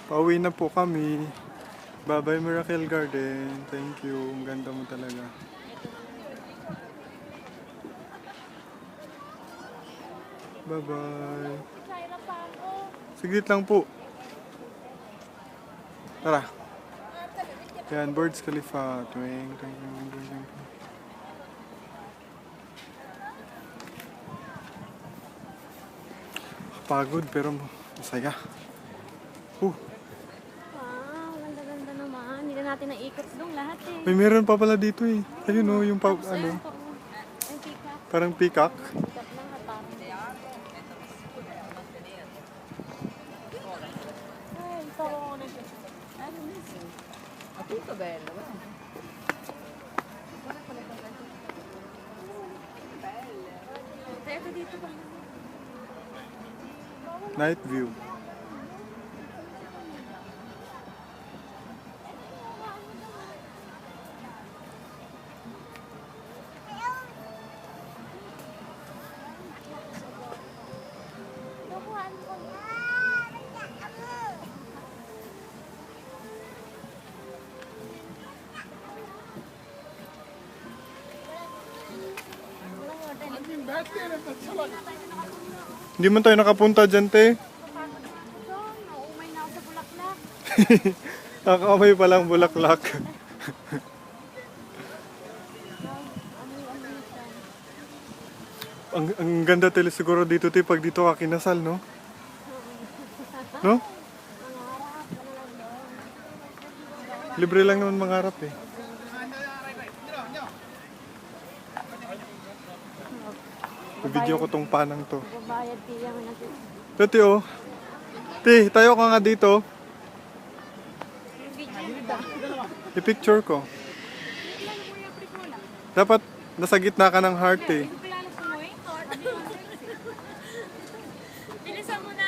Pauwi na po kami. Bye-bye Miracle Garden. Thank you. Ang ganda mo talaga. Bye-bye. Sigit lang po. Tara. Yan, Burj Khalifa. Twing, twing, twing, twing, twing. Pagod pero masaya. Wow, ganda-ganda naman. Hindi na natin naikot doon lahat eh. May meron pa pala dito eh. Ayun oh, yung Tapos ano, ayun po. Yung peacock. parang peacock. Peacock lang hatang. Ay, parang ako na siya. Ano missing? Tutto bello, Teka dito ba? Night view. Nakuhaan ko na. Hindi man tayo nakapunta dyan, te. Napagod na ako doon. Naumay na ako sa bulaklak. Nakakamay pa lang bulaklak. Ano yung siya? Ang ganda tele siguro dito, te, pag dito ka kinasal, no? No? Mangarap ka na lang doon. Libre lang naman mangarap eh. Video ko tong panang to. Babayad tiya mo natin. Pati oh. Te, tayo ka nga dito. Yung video ba? I-picture ko. Dapat nasa gitna ka ng heart eh. Bilisan mo na.